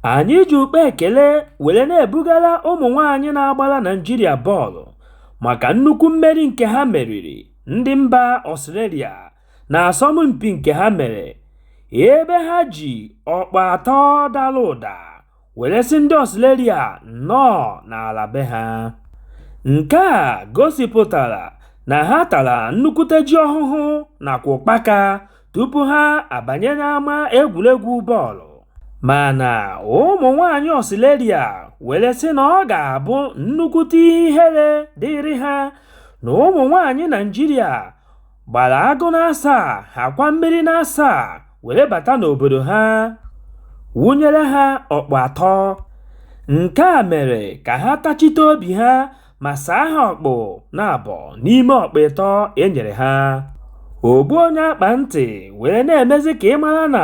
Anyị ji ukpe ekele were na-ebugara ụmụ nwaanyị na-agbara Naịjirịa bọọlụ maka nnukwu mmeri nke ha meriri ndị mba Australia na asọmpi nke ha mere, ebe ha ji ọkpụ 3 dara ụda were sị ndị Australia nnọọ n'ala be ha. Nke a gosipụtara na ha tara nnukwute ji ọhụhụ nakwa ụkpaka tupu ha abanye n'ama egwuregwu bọọlụ. Mana ụmụ nwaanyị Australia were sị na ọ ga-abụ nnukwute ihe ihere dịrị ha na ụmụ nwaanyị Naịjirịa gbara agụ n'asaa akwa mmiri n'asaa were bata n'obodo ha wụnyere ha ọkpụ 3. Nke a mere ka ha tachite obi ha ma saa ha ọkpụ na-abọ n'ime ọkpụ 3 e nyere ha. Ogbu onye akpa ntị were na-emezi ka ị mara na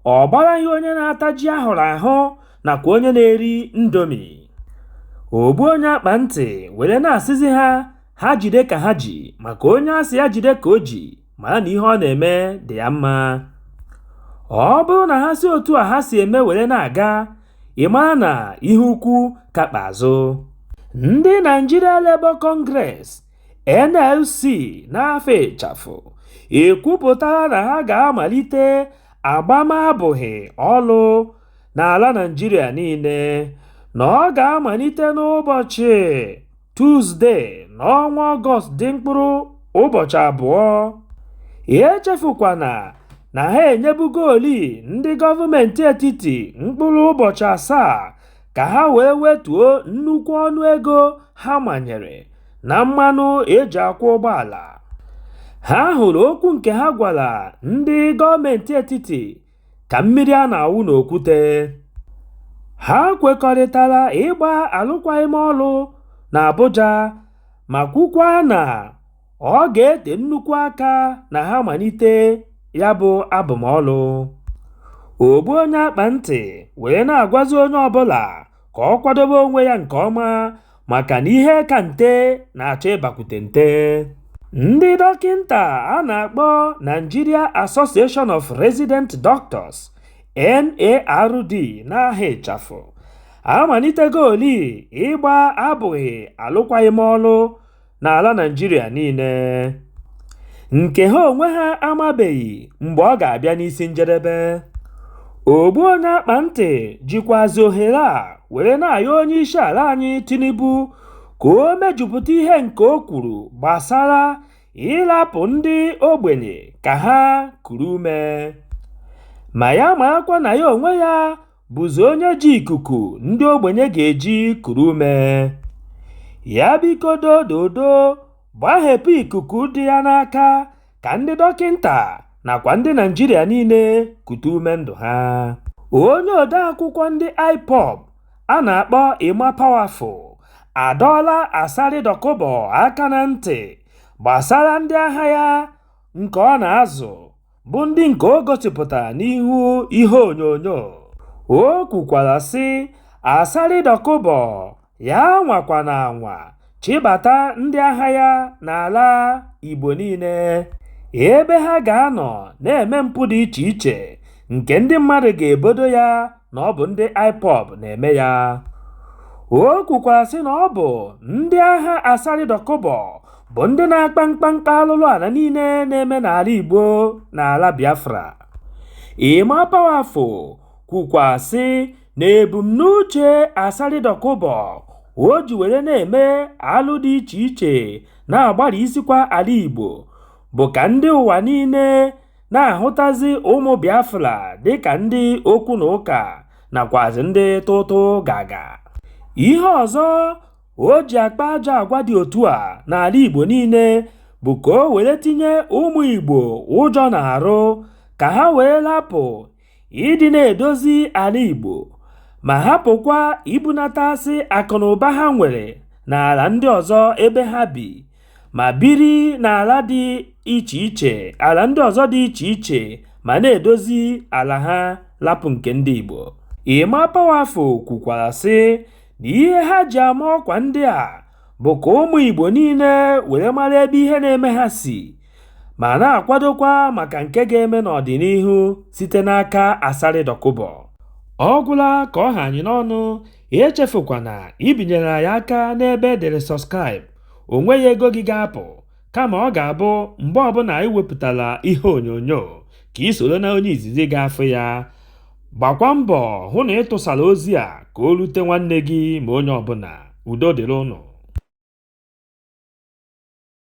ọ gbaraghị onye na-ata ji ahụrụ ahụ nakwa onye na-eri ndomi. Ogbu onye akpa ntị were na-asịzi ha jide ka ha ji, maka onye asị ya jide ka o ji mara na ihe ọ na-eme dị ya mma. Ọ bụrụ na ha si otu a ha si eme were na-aga, ị mara na ihe ukwu kakpa azụ. Ndị Nigeria Labour Congress NLC n'afọ ịchafụ ekwupụtara na ha ga-amalite agbamabụghị ọlụ n'ala Naịjirịa niile, na ọ ga-amalite n'ụbọchị Tuzdee n'ọnwa Ọgọst dị mkpụrụ ụbọchị 2. Echefukwana na ha enyebugoli ndị gọọmenti etiti mkpụrụ ụbọchị 7 ka ha wee wetuo nnukwu ọnụego ha manyere na mmanụ eji akwọ ụgbọala. Ha hụrụ okwu nke ha gwara ndị gọọmenti etiti ka mmiri a na-awụ n'okwute. Ha kwekọrịtara ịgba alụkwaghịm ọlụ na Abuja ma kwukwa na ọ ga-ete nnukwu aka na ha malite ya bụ abụmọlụ. Ogbu onye akpa ntị wee na-agwazi onye ọbụla ka ọ kwadobe onwe ya nke ọma maka na ihe ka nte na-achọ ịbakwute nte. Ndị dọkịnta a na-akpọ Nigeria Association of Resident Doctors NARD n'aha ịchafụ amalitegoli ịgba abụghị alụkwaghịm ọlụ n'ala Naịjirịa niile, nke ha onwe ha amabeghị mgbe ọ ga-abịa n'isi njedebe. Ogbu onye akpa ntị jikwazi ohere a were na-ayọ onye isi ala anyị Tinubu ka o mejupụta ihe nke o kwuru gbasara ịlapụ ndị ogbenye ka ha kuru ume, ma ya marakwa na ya onwe ya bụzi onye ji ikuku ndị ogbenye ga-eji kuru ume. Ya biko dododo gbahepụ ikuku dị ya n'aka ka ndị dọkịnta nakwa ndị Naịjirịa niile kute ume ndụ ha. Onye odeakwụkwọ ndị IPOB a na-akpọ Emma Powerful adọọla Asari Dokubo aka na ntị gbasara ndị agha ya nke ọ na-azụ bụ ndị nke o gosipụtara n'ihu ihe onyonyo. O kwukwara sị Asari Dokubo ya nwakwana anwa chịbata ndị agha ya n'ala Igbo niile, ebe ha ga-anọ na-eme mpụ dị iche iche nke ndị mmadụ ga-ebodo ya na ọ bụ ndị IPOB na-eme ya. O kwukwara sị na ọ bụ ndị agha Asari Dokubo bụ ndị na-akpa mkpamkpa alụlụ ala niile na-eme n'ala Igbo na ala Biafra. Emma Powerful kwukwa sị na ebumnuche Asari Dokubo o ji were na-eme alụ dị iche iche na-agbara isikwa ala Igbo bụ ka ndị ụwa niile na-ahụtazi ụmụ Biafra dịka ndị okwu na ụka nakwazi ndị tụtụ gaga. Ihe ọzọ o ji akpa ajọ agwa dị otu a n'ala Igbo niile bụ ka o were tinye ụmụ Igbo ụjọ na-arụ ka ha wee lapụ ịdị na-edozi ala Igbo ma hapụkwa ibunatasị akụnụba ha nwere n'ala ndị ọzọ ebe ha bi, ma biri n'ala dị iche iche, ala ndị ọzọ dị iche iche, ma na-edozi ala ha lapụ nke ndị Igbo. Emma Powerful kwukwara sị na ihe ha ji ama ọkwa ndị a bụ ka ụmụ Igbo niile were mara ebe ihe na-eme ha si, ma na-akwadokwa maka nke ga-eme n'ọdịnihu site n'aka Asari Dokubo. ọ gwụla ka ọ ha anyị n'ọnụ. Echefukwana ibinyere anyị aka n'ebe edere subscribe. O nweghị ego gị ga-apụ, kama ọ ga-abụ mgbe ọbụla anyị wepụtara ihe onyonyo ka ị soro na onye izizi ga-afụ ya. Gbakwa mbọ hụ na ị tụsara ozi a ka o rute nwanne gị ma onye ọbụla. Udo dịrị ụnụ.